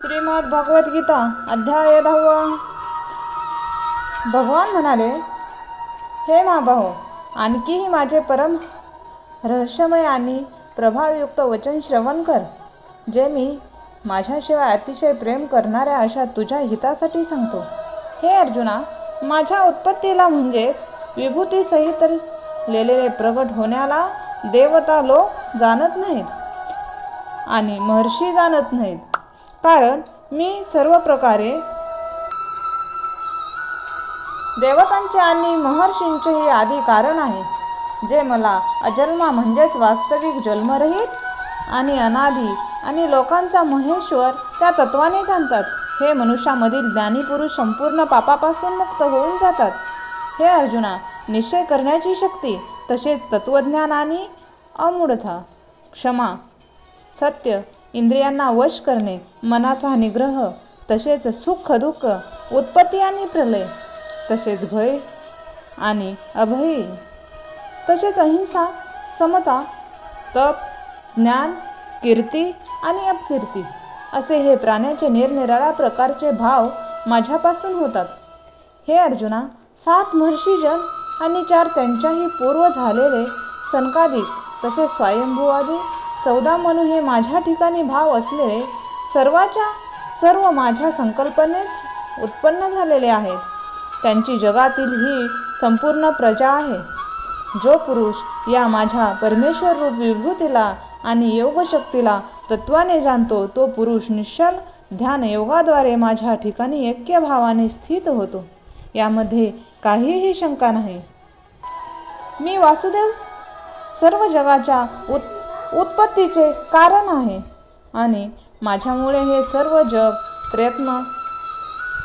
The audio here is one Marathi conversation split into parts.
श्रीमद भगवत गीता अध्याय 10. भगवान म्हणाले, हे महाबाहो, आणखीही माझे परम रहस्यमय आणि प्रभावयुक्त वचन श्रवण कर, जे मी माझ्याशिवाय अतिशय प्रेम करणाऱ्या अशा तुझ्या हितासाठी सांगतो. हे अर्जुना, माझ्या उत्पत्तीला म्हणजेच विभूतीसहित लेलेले प्रगट होण्याला देवता लोक जाणत नाहीत आणि महर्षी जाणत नाहीत, कारण मी सर्व प्रकारे देवतांचे आणि महर्षींचेही आदी कारण आहे, जे मला अजन्मा म्हणजेच वास्तविक जन्मरहित आणि अनादी आणि लोकांचा महेश्वर त्या तत्वाने जाणतात. हे मनुष्यामधील ज्ञानी पुरुष संपूर्ण पापापासून मुक्त होऊन जातात. हे अर्जुना, निश्चय करण्याची शक्ती, तसेच तत्वज्ञान आणि अमूढता, क्षमा, सत्य, इंद्रियांना वश करणे, मनाचा निग्रह, तसेच सुख दुःख, उत्पत्ती आणि प्रलय, तसेच भय आणि अभय, तसेच अहिंसा, समता, तप, ज्ञान, कीर्ती आणि अपकीर्ती, असे हे प्राण्याचे निरनिराळ्या प्रकारचे भाव माझ्यापासून होतात. हे अर्जुना, 7 महर्षीजन आणि 4 त्यांच्याही पूर्व झालेले सनकादिक, तसेच स्वयंभू आदी 14 मनु हे माझ्या ठिकाणी भाव असलेले सर्वाच्या सर्व माझ्या संकल्पनेच उत्पन्न झालेले आहेत. त्यांची जगातील ही संपूर्ण प्रजा आहे. जो पुरुष या माझ्या परमेश्वर रूप विभूतीला आणि योगशक्तीला तत्वाने जाणतो, तो पुरुष निश्चल ध्यान योगाद्वारे माझ्या ठिकाणी ऐक्य भावाने स्थित होतो. यामध्ये काहीही शंका नाही. मी वासुदेव सर्व जगाच्या उत्पत्तीचे कारण आहे आणि माझ्यामुळे हे सर्व जग प्रयत्न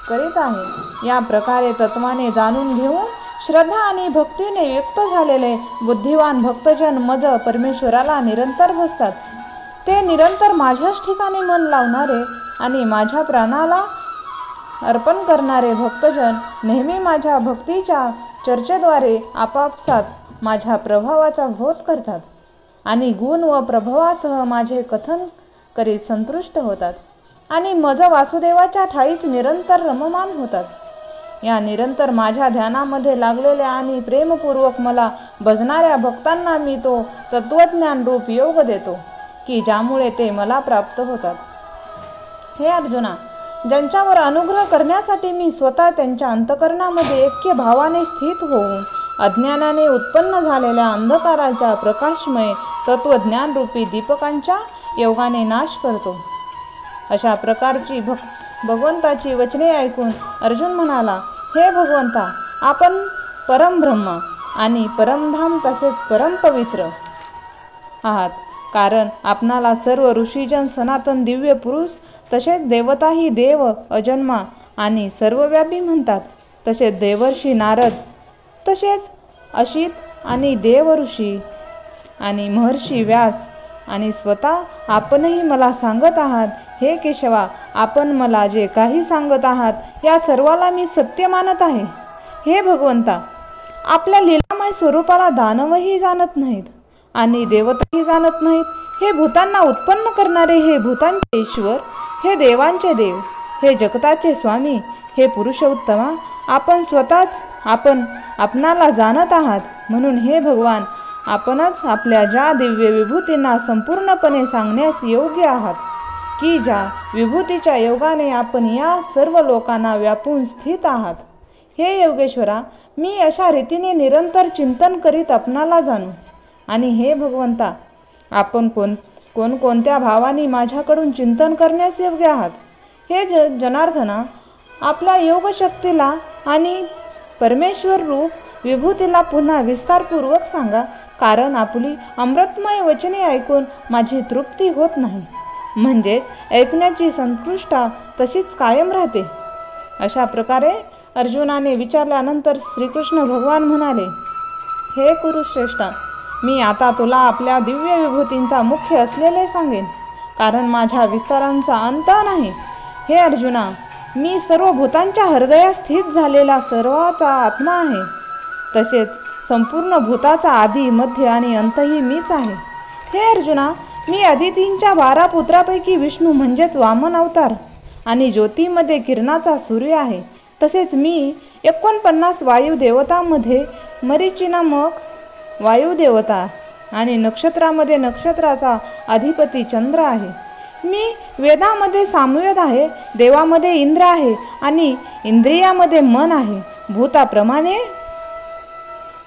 करीत आहे. या प्रकारे तत्वाने जाणून घेऊन श्रद्धा आणि भक्तीने युक्त झालेले बुद्धिवान भक्तजन मज परमेश्वराला निरंतर भजतात. ते निरंतर माझ्याच ठिकाणी मन लावणारे आणि माझ्या प्राणाला अर्पण करणारे भक्तजन नेहमी माझ्या भक्तीच्या चर्चेद्वारे आपापसात माझ्या प्रभावाचा बोध करतात आणि गुण व प्रभावासह माझे कथन करीत संतुष्ट होतात आणि मज वासुदेवाच्या ठाईच निरंतर रममान होतात. या निरंतर माझ्या ध्यानामध्ये लागलेल्या आणि प्रेमपूर्वक मला भजणाऱ्या भक्तांना मी तो तत्वज्ञान रूप योग देतो, की ज्यामुळे ते मला प्राप्त होतात. हे अर्जुना, ज्यांच्यावर अनुग्रह करण्यासाठी मी स्वतः त्यांच्या अंतःकरणामध्ये ऐक्य भावाने स्थित होऊन अज्ञानाने उत्पन्न झालेल्या अंधकाराच्या प्रकाशमय तत्वज्ञान रूपी दीपकांच्या योगाने नाश करतो. अशा प्रकारची भगवंताची वचने ऐकून अर्जुन म्हणाला, हे भगवंता, आपण परमब्रह्म आणि परमधाम तसेच परमपवित्र आहात, कारण आपणाला सर्व ऋषीजन सनातन दिव्य पुरुष तसेच देवताही देव अजन्मा आणि सर्वव्यापी म्हणतात. तसेच देवर्षी नारद, तसेच अशित आणि देव ऋषी आणि महर्षी व्यास आणि स्वतः आपणही मला सांगत आहात. हे केशवा, आपण मला जे काही सांगत आहात या सर्वाला मी सत्य मानत आहे. हे भगवंता, आपल्या लीलामय स्वरूपाला दानवही जाणत नाहीत आणि देवताही जाणत नाहीत. हे भूतांना उत्पन्न करणारे, हे भूतांचे ईश्वर, हे देवांचे देव, हे जगताचे स्वामी, हे पुरुषोत्तमा, आपण स्वतःच आपणाला जाणत आहात. म्हणून हे भगवान, आपणच आपल्या ज्या दिव्य विभूतींना संपूर्णपणे सांगण्यास योग्य आहात, की ज्या विभूतीच्या योगाने आपण या सर्व लोकांना व्यापून स्थित आहात. हे योगेश्वरा, मी अशा रीतीने निरंतर चिंतन करीत आपणाला जाणू. आणि हे भगवंता, आपण कोणत्या भावाने माझ्याकडून चिंतन करण्यास योग्य आहात. हे जनार्दना, आपल्या योगशक्तीला आणि परमेश्वर रूप विभूतीला पुन्हा विस्तारपूर्वक सांगा, कारण आपली अमृतमय वचने ऐकून माझी तृप्ती होत नाही, म्हणजेच ऐकण्याची संतुष्टता तशीच कायम राहते. अशा प्रकारे अर्जुनाने विचारल्यानंतर श्रीकृष्ण भगवान म्हणाले, हे कुरुश्रेष्ठा, मी आता तुला आपल्या दिव्य विभूतींचा मुख्य असलेले सांगेन, कारण माझ्या विस्तारांचा अंत नाही. हे अर्जुना, मी सर्व भूतांच्या हृदयात स्थित झालेला सर्वाचा आत्मा आहे. तसेच संपूर्ण भूताचा आदी, मध्य आणि अंतही मीच आहे. हे अर्जुना, मी अदितींच्या 12 पुत्रापैकी विष्णू म्हणजेच वामन अवतार आणि ज्योतीमध्ये किरणाचा सूर्य आहे. तसेच मी 49 वायुदेवतांमध्ये मरीची नामक वायुदेवता आणि नक्षत्रामध्ये नक्षत्राचा अधिपती चंद्र आहे. मी वेदामध्ये सामवेद आहे, देवामध्ये इंद्र आहे आणि इंद्रियामध्ये मन आहे. भूताप्रमाणे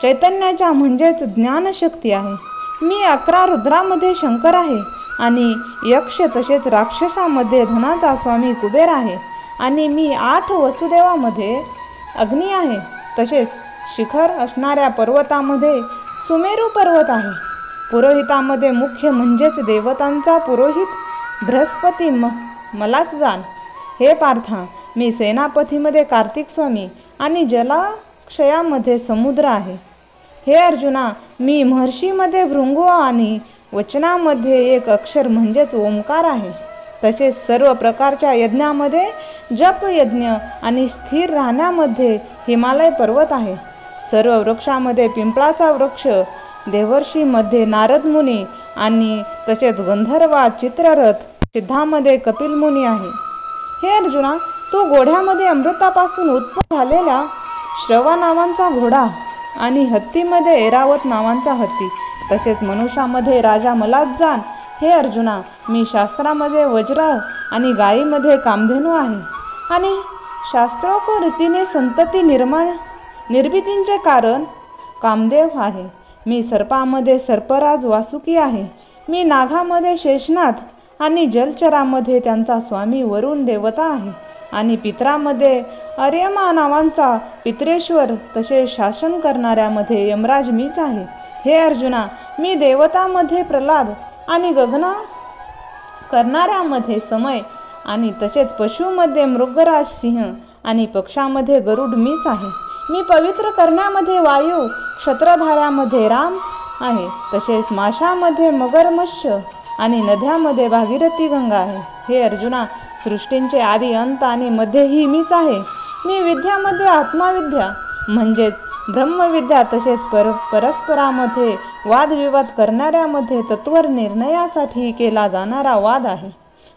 चैतन्याच्या म्हणजेच ज्ञानशक्ती आहे. मी 11 रुद्रामध्ये शंकर आहे आणि यक्ष तसेच राक्षसामध्ये धनाचा स्वामी कुबेर आहे. आणि मी 8 वसुदेवामध्ये अग्नी आहे. तसेच शिखर असणाऱ्या पर्वतामध्ये सुमेरू पर्वत आहे. पुरोहितामध्ये मुख्य म्हणजेच देवतांचा पुरोहित बृहस्पती मलाच जाण. हे पार्था, मी सेनापतीमध्ये कार्तिक स्वामी आणि जलाक्षयामध्ये समुद्र आहे. हे अर्जुना, मी महर्षीमध्ये भृंगू आणि वचनामध्ये एक अक्षर म्हणजेच ओंकार आहे. तसेच सर्व प्रकारच्या यज्ञामध्ये जप यज्ञ आणि स्थिर राहण्यामध्ये हिमालय पर्वत आहे. सर्व वृक्षामध्ये पिंपळाचा वृक्ष, देवर्षीमध्ये नारद मुनी आणि तसेच गंधर्वात चित्ररथ, सिद्धामध्ये कपिल मुनी आहे. हे अर्जुना, तू घोड्यामध्ये अमृतापासून उत्पन्न झालेला श्रवा नावांचा घोडा आणि हत्तीमध्ये ऐरावत नावांचा हत्ती, तसेच मनुष्यामध्ये राजा मलाच जाण. हे अर्जुना, मी शास्त्रामध्ये वज्र आणि गायीमध्ये कामधेनू आहे आणि शास्त्रोक्त रीतीने संतती निर्मितींचे कारण कामदेव आहे. मी सर्पामध्ये सर्पराज वासुकी आहे. मी नागामध्ये शेषनाथ आणि जलचरामध्ये त्यांचा स्वामी वरुण देवता आहे आणि पितरामध्ये अर्यमा नावांचा पित्रेश्वर, तसे शासन करणाऱ्यामध्ये यमराज मीच आहे. हे अर्जुना, मी देवतामध्ये प्रल्हाद आणि गगन करणाऱ्यामध्ये समय आणि तसेच पशुमध्ये मृगराज सिंह आणि पक्षामध्ये गरुड मीच आहे. मी पवित्र करण्यामध्ये वायू, क्षत्रधाऱ्यामध्ये राम आहे. तसेच माशामध्ये मगरमच्छ आणि नद्यामध्ये भागीरथी गंगा आहे. हे अर्जुना, सृष्टींचे आदी अंत आणि मध्यही मीच आहे. मी विद्यामध्ये आत्माविद्या म्हणजेच ब्रह्मविद्या, तसेच परस्परामध्ये वादविवाद करणाऱ्यामध्ये तत्वर निर्णयासाठी केला जाणारा वाद आहे.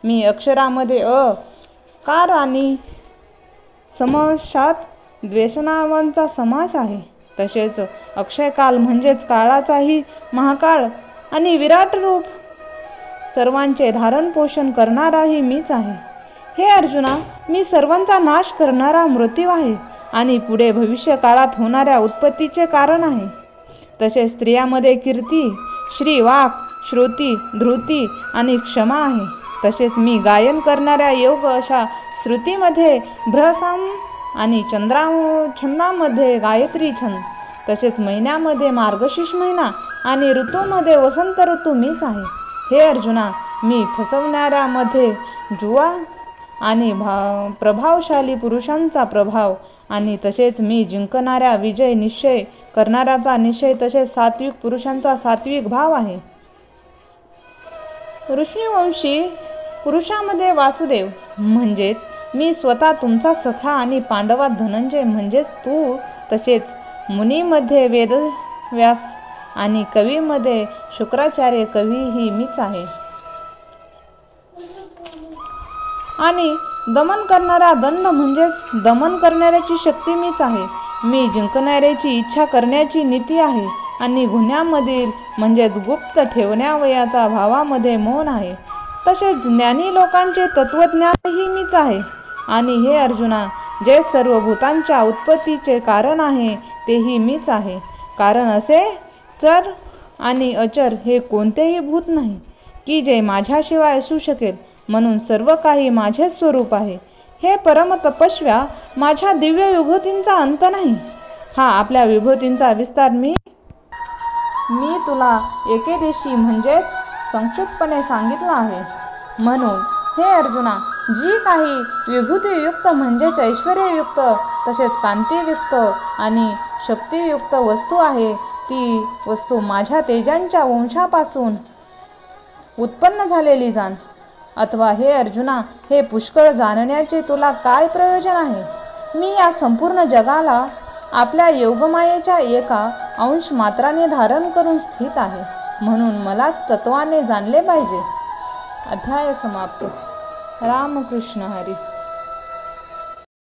मी अक्षरामध्ये कार आणि समासात द्वेषनावांचा समास आहे. तसेच अक्षयकाल म्हणजेच काळाचाही महाकाळ आणि विराट रूप सर्वांचे धारण पोषण करणाराही मीच आहे. हे अर्जुना, मी सर्वांचा नाश करणारा मृत्यू आहे आणि पुढे भविष्य काळात होणाऱ्या उत्पत्तीचे कारण आहे. तसेच स्त्रियामध्ये कीर्ती, श्री, वाक, श्रुती, धृती आणि क्षमा आहे. तसेच मी गायन करणाऱ्या योग अशा श्रुतीमध्ये भ्रसाम आणि छंदामध्ये गायत्री छंद, तसेच महिन्यामध्ये मार्गशीर्ष महिना आणि ऋतूमध्ये वसंत ऋतू मीच आहे. हे अर्जुना, मी फसवणाऱ्यामध्ये जुवा आणि प्रभावशाली पुरुषांचा प्रभाव आणि तसेच मी जिंकणाऱ्या विजय निश्चय करणाऱ्याचा निश्चय, तसेच सात्विक पुरुषांचा सात्विक भाव आहे. ऋषीवंशी पुरुषामध्ये वासुदेव म्हणजेच मी स्वतः तुमचा सखा आणि पांडवात धनंजय म्हणजेच तू, तसेच मुनीमध्ये वेदव्यास आणि कवीमध्ये शुक्राचार्य कवी ही मीच आहे. आणि दमन करणारा दंड म्हणजेच दमन करणाऱ्याची शक्ती मीच आहे. मी जिंकणाऱ्याची इच्छा करण्याची नीती आहे आणि गुन्ह्यामधील म्हणजेच गुप्त ठेवण्यावयाचा भावामध्ये मौन आहे. तसेच ज्ञानी लोकांचे तत्वज्ञानही मीच आहे. आणि हे अर्जुना, जे सर्व भूतांच्या उत्पत्तीचे कारण आहे तेही मीच आहे. कारण असे चर आणि अचर हे कोणतेही भूत नाही की जे माझ्याशिवाय असू शकेल, म्हणून सर्व काही माझे स्वरूप आहे. हे परम तपस्व्या, माझ्या दिव्य विभूतींचा अंत नाही. हा आपल्या विभूतींचा विस्तार मी तुला एके दिवशी म्हणजेच संक्षिप्तपणे सांगितला आहे. म्हणून हे अर्जुना, जी काही विभूतीयुक्त म्हणजेच ऐश्वर्ययुक्त, तसेच कांतीयुक्त आणि शक्तियुक्त वस्तू आहे, ती वस्तू माझ्या तेजांच्या वंशापासून उत्पन्न झालेली जाण. अथवा हे अर्जुना, हे पुष्कळ जाणण्याचे तुला काय प्रयोजन आहे? मी या संपूर्ण जगाला आपल्या योगमायेच्या एका अंश मात्राने धारण करून स्थित आहे, म्हणून मलाच तत्वाने जाणले पाहिजे. अध्याय समाप्त. रामकृष्ण हरी.